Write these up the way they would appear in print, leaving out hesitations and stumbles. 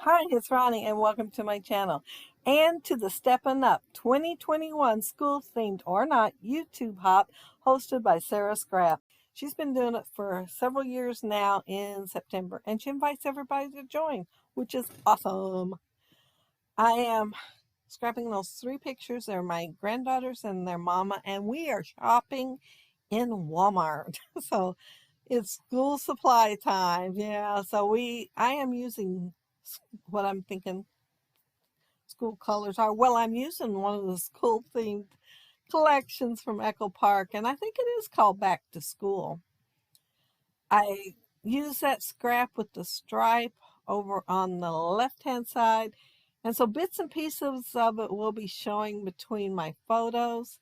Hi, it's Roni and welcome to my channel and to the Steppin' Up 2021 School Themed or Not YouTube Hop hosted by Sara Scraps. She's been doing it for several years now in September and she invites everybody to join, which is awesome. I am scrapping those three pictures. They're my granddaughters and their mama, and we are shopping in Walmart. So it's school supply time. Yeah, so I am using what I'm thinking school colors are. Well, I'm using one of the school themed collections from Echo Park, and I think it is called Back to School. I use that scrap with the stripe over on the left hand side, and so bits and pieces of it will be showing between my photos,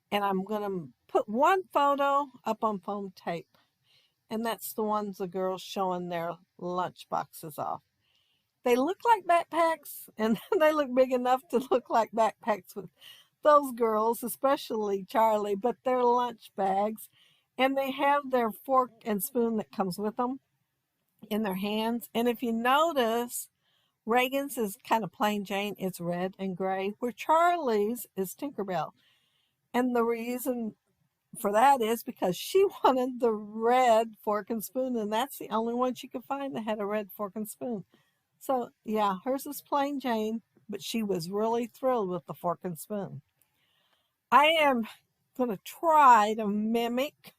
and I'm going to put one photo up on foam tape, and that's the ones the girls showing their lunch boxes off. They look like backpacks, and they look big enough to look like backpacks with those girls, especially Charlie, but they're lunch bags. And they have their fork and spoon that comes with them in their hands. And if you notice, Reagan's is kind of plain Jane. It's red and gray, where Charlie's is Tinkerbell. And the reason for that is because she wanted the red fork and spoon, and that's the only one she could find that had a red fork and spoon. So yeah, hers is plain Jane, but she was really thrilled with the fork and spoon. I am going to try to mimic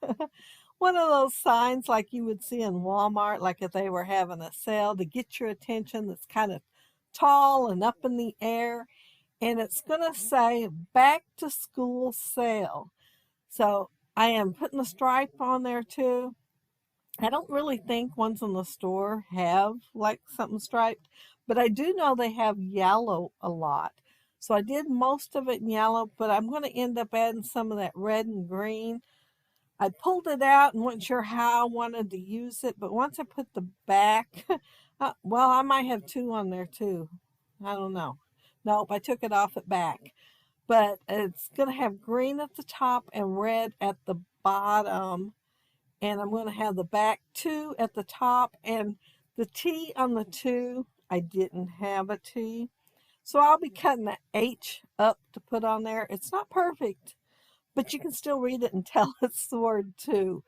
one of those signs like you would see in Walmart, like if they were having a sale to get your attention, that's kind of tall and up in the air. And it's going to say back to school sale. So I am putting a stripe on there too. I don't really think ones in the store have like something striped, but I do know they have yellow a lot. So I did most of it in yellow, but I'm going to end up adding some of that red and green. I pulled it out and wasn't sure how I wanted to use it, but once I put the back, well, I might have two on there too. I don't know. Nope, I took it off at back. But it's going to have green at the top and red at the bottom, and I'm going to have the back two at the top, and the T on the two, I didn't have a T. So I'll be cutting the H up to put on there. It's not perfect, but you can still read it and tell it's the word two.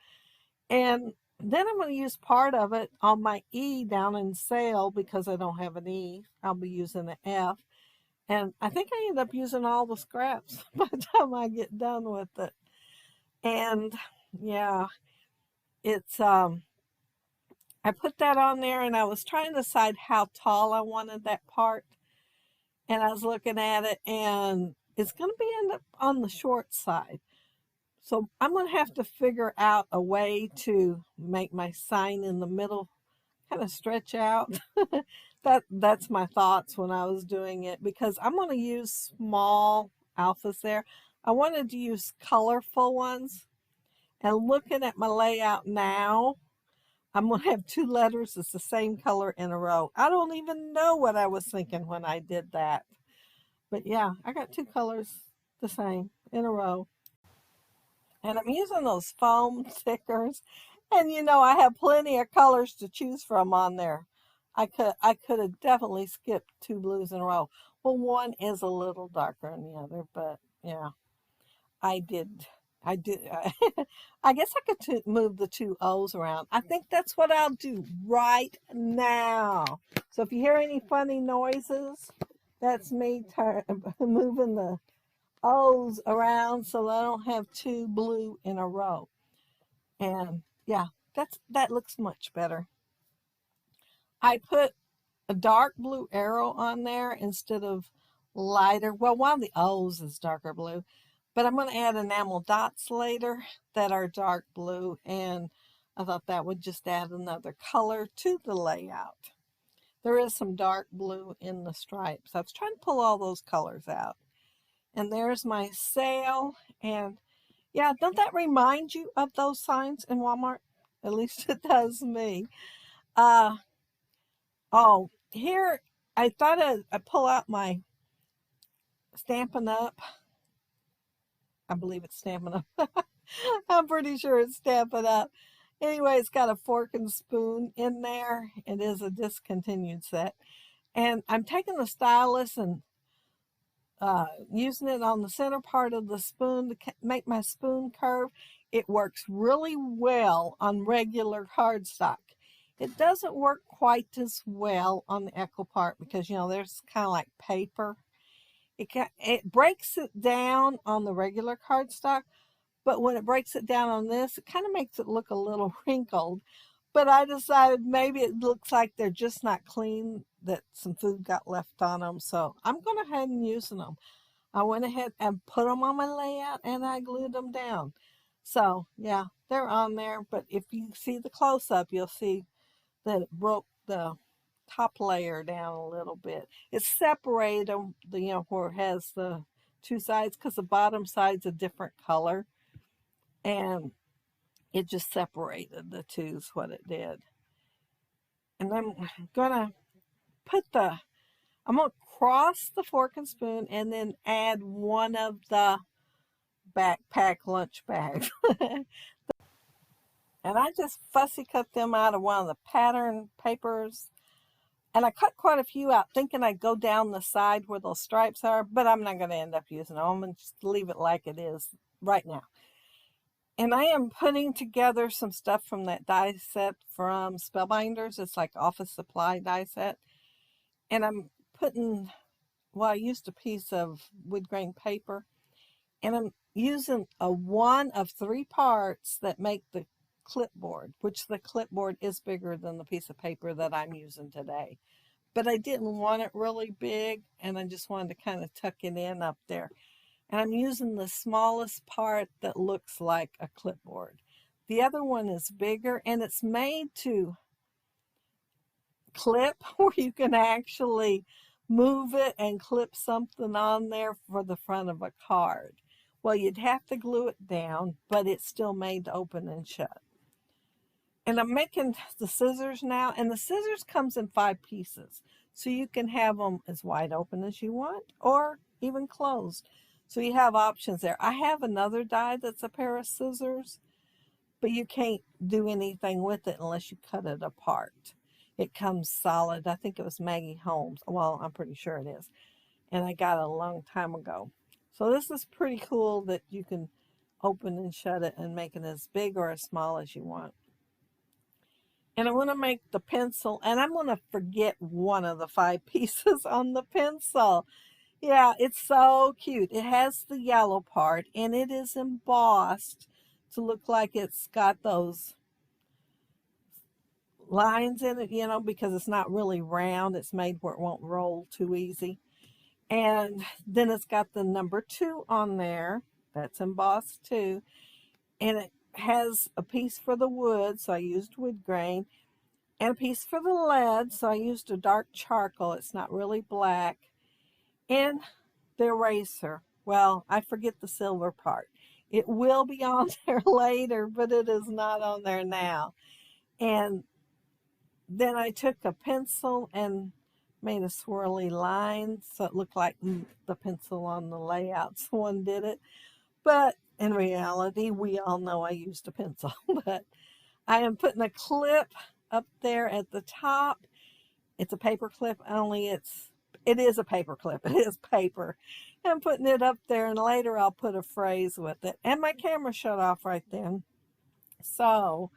And then I'm going to use part of it on my E down in sale because I don't have an E. I'll be using an F. And I think I end up using all the scraps by the time I get done with it. And yeah, it's I put that on there, and I was trying to decide how tall I wanted that part, and I was looking at it, and it's going to be end up on the short side. So I'm going to have to figure out a way to make my sign in the middle kind of stretch out. That's my thoughts when I was doing it, because I'm going to use small alphas there. I wanted to use colorful ones, and looking at my layout now, I'm going to have two letters that's the same color in a row. I don't even know what I was thinking when I did that. But yeah, I got two colors the same in a row. And I'm using those foam stickers. And you know, I have plenty of colors to choose from on there. I could have definitely skipped two blues in a row. Well, one is a little darker than the other, but yeah, I did. I did. I guess I could move the two O's around. I think that's what I'll do right now. So if you hear any funny noises, that's me moving the O's around so that I don't have two blue in a row. And yeah, that looks much better. I put a dark blue arrow on there instead of lighter. Well, one of the O's is darker blue, but I'm going to add enamel dots later that are dark blue, and I thought that would just add another color to the layout. There is some dark blue in the stripes. I was trying to pull all those colors out. And there's my sale. And yeah, don't that remind you of those signs in Walmart? At least it does me. Uh, oh, here I thought I'd pull out my Stampin' Up. I believe it's Stampin' Up. I'm pretty sure it's Stampin' Up. Anyway, it's got a fork and spoon in there. It is a discontinued set. And I'm taking the stylus and using it on the center part of the spoon to make my spoon curve. It works really well on regular cardstock. It doesn't work quite as well on the Echo part because, you know, there's kind of like paper. It breaks it down on the regular cardstock, but when it breaks it down on this, it kind of makes it look a little wrinkled. But I decided maybe it looks like they're just not clean, that some food got left on them. So I'm going ahead and using them. I went ahead and put them on my layout and I glued them down. So yeah, they're on there. But if you see the close-up, you'll see that it broke the top layer down a little bit. It separated them, you know, where it has the two sides, because the bottom side's a different color. And it just separated the two is what it did. And I'm gonna I'm gonna cross the fork and spoon and then add one of the backpack lunch bags. And I just fussy cut them out of one of the pattern papers. And I cut quite a few out thinking I'd go down the side where those stripes are, but I'm not going to end up using them. I'm going to just leave it like it is right now. And I am putting together some stuff from that die set from Spellbinders. It's like office supply die set. And I'm putting, well, I used a piece of wood grain paper. And I'm using a one of three parts that make the clipboard, which the clipboard is bigger than the piece of paper that I'm using today. But I didn't want it really big, and I just wanted to kind of tuck it in up there. And I'm using the smallest part that looks like a clipboard. The other one is bigger, and it's made to clip where you can actually move it and clip something on there for the front of a card. Well, you'd have to glue it down, but it's still made to open and shut. And I'm making the scissors now, and the scissors comes in 5 pieces. So you can have them as wide open as you want, or even closed. So you have options there. I have another die that's a pair of scissors, but you can't do anything with it unless you cut it apart. It comes solid. I think it was Maggie Holmes. Well, I'm pretty sure it is. And I got it a long time ago. So this is pretty cool that you can open and shut it and make it as big or as small as you want. And I want to make the pencil, and I'm going to forget one of the 5 pieces on the pencil. Yeah, it's so cute. It has the yellow part, and it is embossed to look like it's got those lines in it, you know, because it's not really round. It's made where it won't roll too easy. And then it's got the number 2 on there. That's embossed too. And it has a piece for the wood, so I used wood grain. And a piece for the lead, so I used a dark charcoal. It's not really black. And the eraser. Well, I forget the silver part. It will be on there later, but it is not on there now. And then I took a pencil and made a swirly line so it looked like the pencil on the layout. Someone did it. But in reality, we all know I used a pencil. But I am putting a clip up there at the top. It's a paper clip, only it is a paper clip. It is paper. I'm putting it up there, and later I'll put a phrase with it. And my camera shut off right then. So,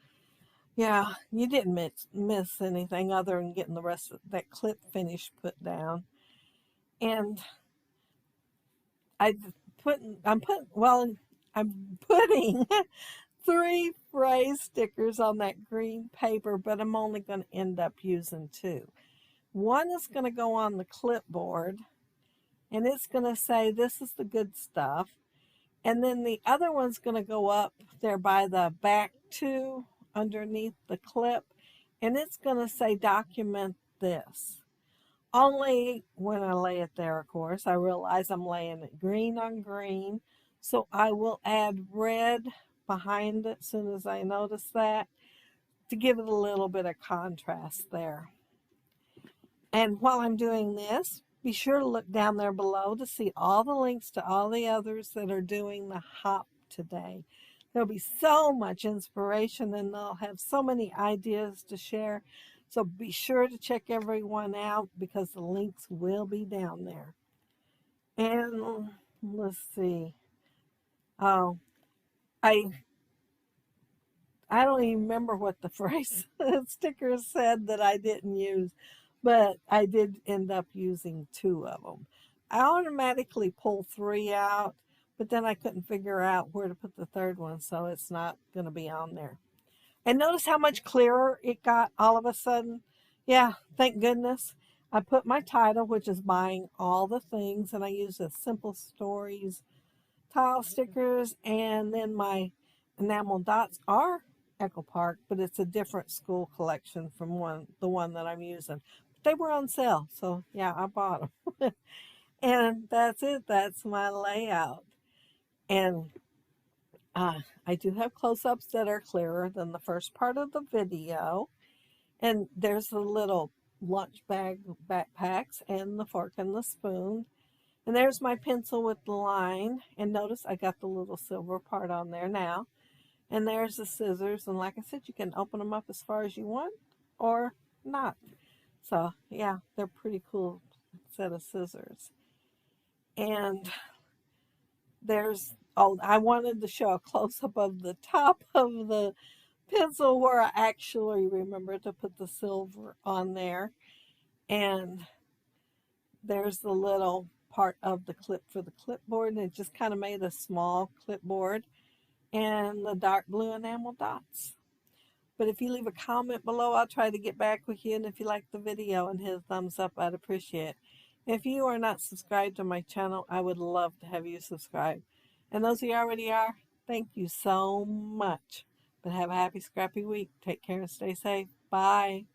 yeah, you didn't miss anything other than getting the rest of that clip finish put down. And I'm putting 3 phrase stickers on that green paper, but I'm only going to end up using 2. One is going to go on the clipboard, and it's going to say, "This is the good stuff." And then the other one's going to go up there by the back 2 underneath the clip, and it's going to say, "Document this." Only when I lay it there, of course, I realize I'm laying it green on green. So I will add red behind it as soon as I notice that to give it a little bit of contrast there. And while I'm doing this, be sure to look down there below to see all the links to all the others that are doing the hop today. There'll be so much inspiration, and they'll have so many ideas to share. So be sure to check everyone out because the links will be down there. And let's see. Oh, I I don't even remember what the phrase sticker said that I didn't use, but I did end up using 2 of them. I automatically pull 3 out, but then I couldn't figure out where to put the third one, so it's not going to be on there. And notice how much clearer it got all of a sudden. Yeah, thank goodness. I put my title, which is buying all the things, and I use the Simple Stories tile stickers, and then my enamel dots are Echo Park, but it's a different school collection from the one that I'm using. But they were on sale, so yeah, I bought them. And that's it. That's my layout. And I do have close-ups that are clearer than the first part of the video. And there's the little lunch bag backpacks and the fork and the spoon. And there's my pencil with the line. And notice I got the little silver part on there now. And there's the scissors. And like I said, you can open them up as far as you want or not. So yeah, they're pretty cool set of scissors. And there's, oh, I wanted to show a close-up of the top of the pencil where I actually remember to put the silver on there. And there's the little part of the clip for the clipboard, and it just kind of made a small clipboard, and the dark blue enamel dots. But if you leave a comment below, I'll try to get back with you, and if you like the video and hit a thumbs up, I'd appreciate it. If you are not subscribed to my channel, I would love to have you subscribe. And those of you already are, thank you so much. But have a happy, scrappy week. Take care and stay safe. Bye.